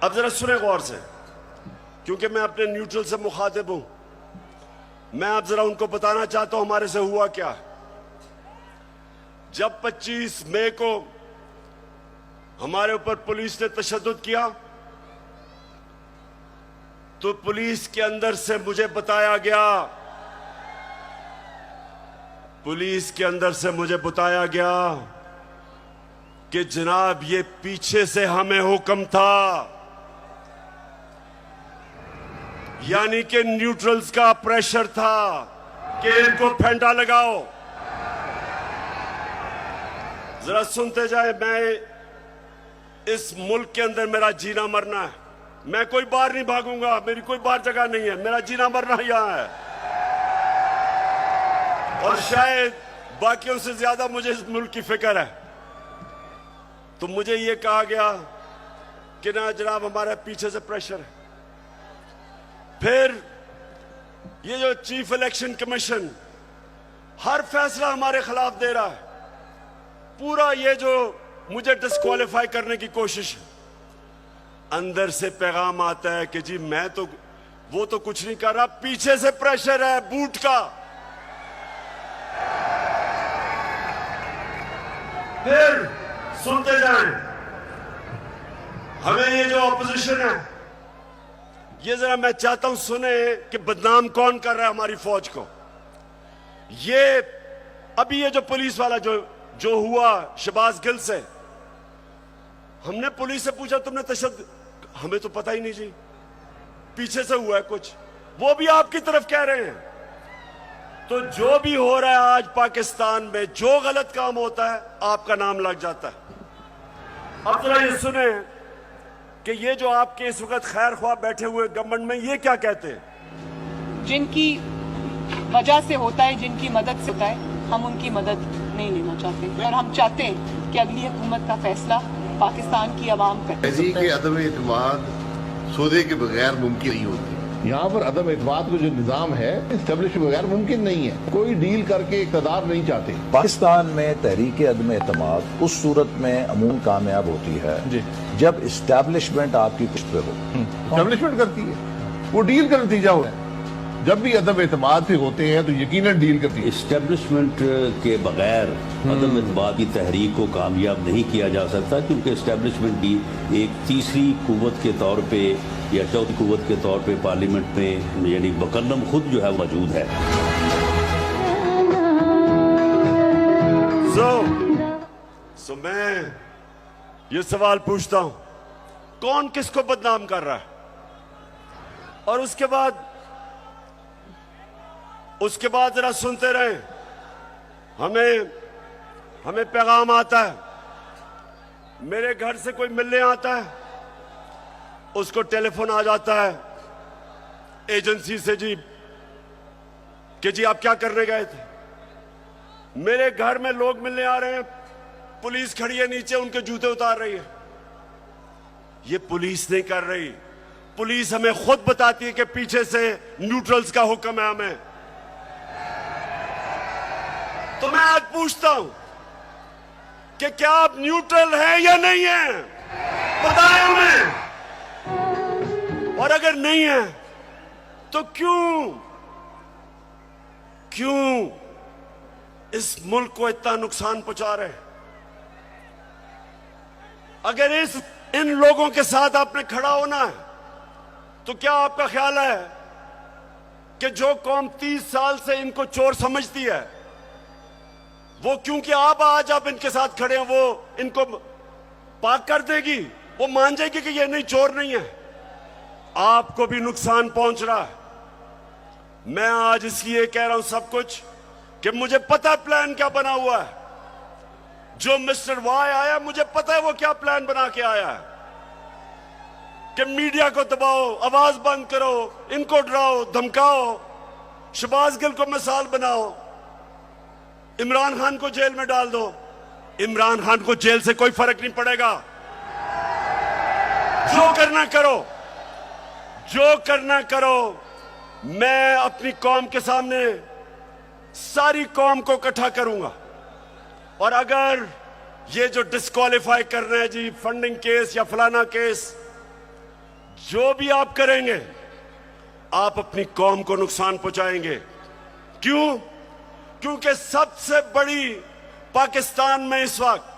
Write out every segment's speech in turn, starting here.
अब जरा सुने गौर से, क्योंकि मैं अपने न्यूट्रल से मुखातिब हूं। मैं अब जरा उनको बताना चाहता हूं हमारे से हुआ क्या। जब 25 मई को हमारे ऊपर पुलिस ने तशद्दुद किया, तो पुलिस के अंदर से मुझे बताया गया, पुलिस के अंदर से मुझे बताया गया कि जनाब ये पीछे से हमें हुक्म था, यानी कि न्यूट्रल्स का प्रेशर था कि इनको फेंटा लगाओ। जरा सुनते जाए, मैं इस मुल्क के अंदर मेरा जीना मरना है। मैं कोई बाहर नहीं भागूंगा, मेरी कोई बाहर जगह नहीं है, मेरा जीना मरना यहां है। और शायद बाकियों से ज्यादा मुझे इस मुल्क की फिक्र है। तो मुझे यह कहा गया कि ना जनाब हमारे पीछे से प्रेशर है। फिर ये जो चीफ इलेक्शन कमीशन हर फैसला हमारे खिलाफ दे रहा है, पूरा ये जो मुझे डिस्क्वालीफाई करने की कोशिश है, अंदर से पैगाम आता है कि जी मैं तो वो तो कुछ नहीं कर रहा, पीछे से प्रेशर है बूट का। फिर सुनते जाएं, हमें ये जो ऑपोजिशन है, ये जरा मैं चाहता हूं सुने कि बदनाम कौन कर रहा है हमारी फौज को। ये अभी ये जो पुलिस वाला जो हुआ शहबाज गिल से, हमने पुलिस से पूछा तुमने तशद्दुद, हमें तो पता ही नहीं जी, पीछे से हुआ है कुछ, वो भी आपकी तरफ कह रहे हैं। तो जो भी हो रहा है आज पाकिस्तान में, जो गलत काम होता है आपका नाम लग जाता है। अब जरा ये सुने कि ये जो आपके इस वक्त खैर ख्वाह बैठे हुए गवर्नमेंट में, ये क्या कहते हैं। जिनकी वजह से होता है, जिनकी मदद से होता है, हम उनकी मदद नहीं लेना चाहते। और हम चाहते हैं कि अगली हुकूमत का फैसला पाकिस्तान की आवाम करे। तहरीक अदम एतमाद सौदे के बगैर मुमकिन नहीं होती। यहाँ पर अदम एतमाद का जो निज़ाम है इस्टेब्लिश के बगैर मुमकिन नहीं है। कोई डील करके इक़्तिदार नहीं चाहते। पाकिस्तान में तहरीक अदम एतमाद उस सूरत में अमूमन कामयाब होती है जब इस्टेब्लिशमेंट आपकी पुष्ट पे हो। इस्टेब्लिशमेंट करती है, वो डील का नतीजा होता है। जब भी अदम एतमाद पे होते हैं तो यकीनन डील करती है। इस्टेब्लिशमेंट के बगैर अदम एतमाद की तहरीक को कामयाब नहीं किया जा सकता, क्योंकि इस्टेब्लिशमेंट भी एक तीसरी कुव्वत के तौर पे या चौथी कुव्वत के तौर पे पार्लियामेंट में यानी बकलम खुद जो है मौजूद है। सो मैं ये सवाल पूछता हूं, कौन किसको बदनाम कर रहा है। और उसके बाद जरा सुनते रहे, हमें पैगाम आता है, मेरे घर से कोई मिलने आता है, उसको टेलीफोन आ जाता है एजेंसी से जी कि जी आप क्या करने गए थे। मेरे घर में लोग मिलने आ रहे हैं, पुलिस खड़ी है नीचे, उनके जूते उतार रही है। ये पुलिस नहीं कर रही, पुलिस हमें खुद बताती है कि पीछे से न्यूट्रल्स का हुक्म है हमें। तो मैं आज पूछता हूं कि क्या आप न्यूट्रल हैं या नहीं हैं, बताएं हमें। और अगर नहीं है तो क्यों इस मुल्क को इतना नुकसान पहुंचा रहे हैं। अगर इन लोगों के साथ आपने खड़ा होना है, तो क्या आपका ख्याल है कि जो कौम 30 साल से इनको चोर समझती है, वो क्योंकि आज आप इनके साथ खड़े हैं, वो इनको पाक कर देगी, वो मान जाएगी कि ये नहीं, चोर नहीं है। आपको भी नुकसान पहुंच रहा है। मैं आज इसलिए कह रहा हूं सब कुछ कि मुझे पता है प्लान क्या बना हुआ है। जो मिस्टर वाई आया, मुझे पता है वो क्या प्लान बना के आया है कि मीडिया को दबाओ, आवाज बंद करो, इनको डराओ धमकाओ, शहबाज गिल को मिसाल बनाओ, इमरान खान को जेल में डाल दो। इमरान खान को जेल से कोई फर्क नहीं पड़ेगा। जो करना करो, जो करना करो। मैं अपनी कौम के सामने सारी कौम को इकट्ठा करूंगा, और अगर ये जो डिस्क्वालीफाई कर रहे हैं जी फंडिंग केस या फलाना केस, जो भी आप करेंगे आप अपनी कौम को नुकसान पहुंचाएंगे। क्यों? क्योंकि सबसे बड़ी पाकिस्तान में इस वक्त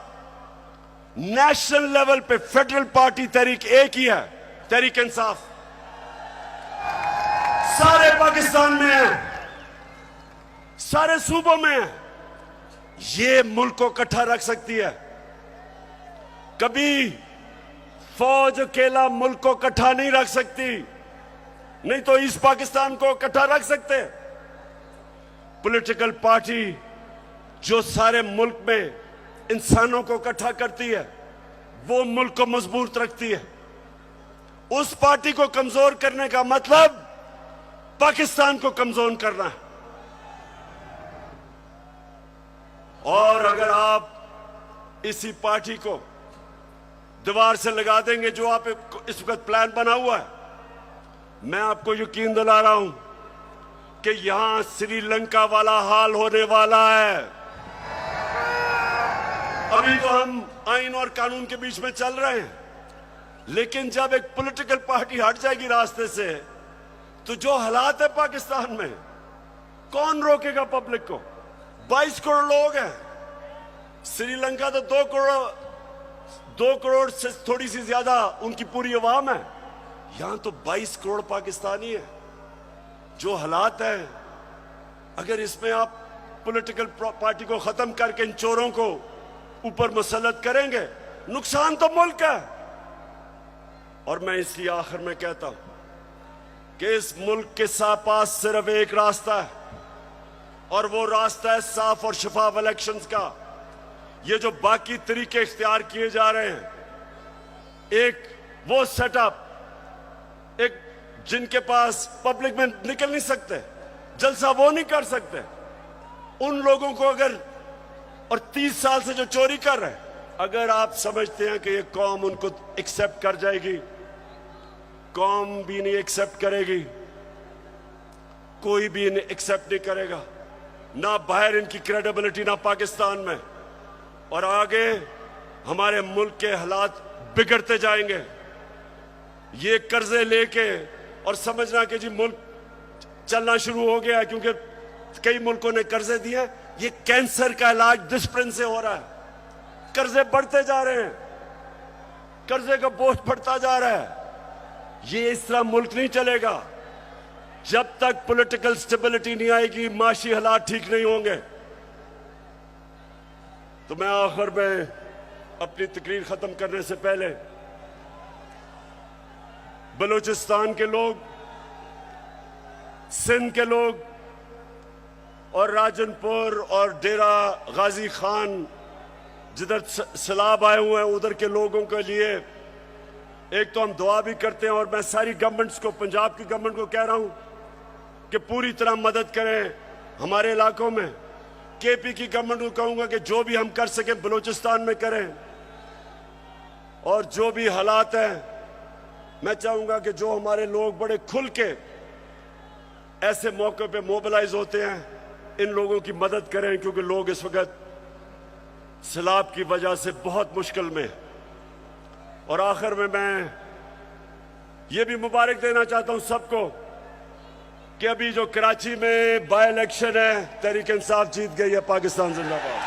नेशनल लेवल पे फेडरल पार्टी तहरीक एक ही है, तहरीक इंसाफ। सारे पाकिस्तान में है, सारे सूबों में है। ये मुल्क को इकट्ठा रख सकती है। कभी फौज अकेला मुल्क को इकट्ठा नहीं रख सकती, नहीं तो ईस्ट पाकिस्तान को इकट्ठा रख सकते। पॉलिटिकल पार्टी जो सारे मुल्क में इंसानों को इकट्ठा करती है वो मुल्क को मजबूत रखती है। उस पार्टी को कमजोर करने का मतलब पाकिस्तान को कमजोर करना है। और अगर आप इसी पार्टी को दीवार से लगा देंगे जो आप इस वक्त प्लान बना हुआ है, मैं आपको यकीन दिला रहा हूं कि यहां श्रीलंका वाला हाल होने वाला है। अभी तो हम आइन और कानून के बीच में चल रहे हैं, लेकिन जब एक पॉलिटिकल पार्टी हट जाएगी रास्ते से तो जो हालात है पाकिस्तान में, कौन रोकेगा पब्लिक को? 22 करोड़ लोग हैं। श्रीलंका तो 2 करोड़ से थोड़ी सी ज्यादा उनकी पूरी आवाम है। यहां तो 22 करोड़ पाकिस्तानी है। जो हालात है, अगर इसमें आप पॉलिटिकल पार्टी को खत्म करके इन चोरों को ऊपर मुसल्लत करेंगे, नुकसान तो मुल्क है। और मैं इसलिए आखिर में कहता हूं कि इस मुल्क के पास सिर्फ एक रास्ता है, और वो रास्ता है साफ और शफाफ इलेक्शंस का। ये जो बाकी तरीके इख्तियार किए जा रहे हैं, एक वो सेटअप, एक जिनके पास पब्लिक में निकल नहीं सकते, जलसा वो नहीं कर सकते, उन लोगों को अगर, और 30 साल से जो चोरी कर रहे हैं, अगर आप समझते हैं कि ये कौम उनको एक्सेप्ट कर जाएगी, कौम भी नहीं एक्सेप्ट करेगी, कोई भी इन्हें एक्सेप्ट नहीं करेगा, ना बाहर इनकी क्रेडिबिलिटी, ना पाकिस्तान में। और आगे हमारे मुल्क के हालात बिगड़ते जाएंगे। ये कर्जे लेके और समझना कि जी मुल्क चलना शुरू हो गया है क्योंकि कई मुल्कों ने कर्जे दिए, ये कैंसर का इलाज डिस्प्रिन से हो रहा है। कर्जे बढ़ते जा रहे हैं, कर्जे का बोझ बढ़ता जा रहा है। ये इस तरह मुल्क नहीं चलेगा। जब तक पॉलिटिकल स्टेबिलिटी नहीं आएगी, माशी हालात ठीक नहीं होंगे। तो मैं आखिर में अपनी तकरीर खत्म करने से पहले बलूचिस्तान के लोग, सिंध के लोग और राजनपुर और डेरा गाजी खान जिधर सैलाब आए हुए हैं, उधर के लोगों के लिए एक तो हम दुआ भी करते हैं, और मैं सारी गवर्नमेंट्स को, पंजाब की गवर्नमेंट को कह रहा हूं कि पूरी तरह मदद करें हमारे इलाकों में। केपी की गवर्नमेंट को कहूंगा कि जो भी हम कर सके बलूचिस्तान में करें, और जो भी हालात हैं, मैं चाहूंगा कि जो हमारे लोग बड़े खुल के ऐसे मौके पे मोबिलाइज होते हैं, इन लोगों की मदद करें, क्योंकि लोग इस वक्त सैलाब की वजह से बहुत मुश्किल में। और आखिर में मैं ये भी मुबारक देना चाहता हूं सबको कि अभी जो कराची में बाय इलेक्शन है, तहरीक इंसाफ जीत गई है। पाकिस्तान जिंदाबाद।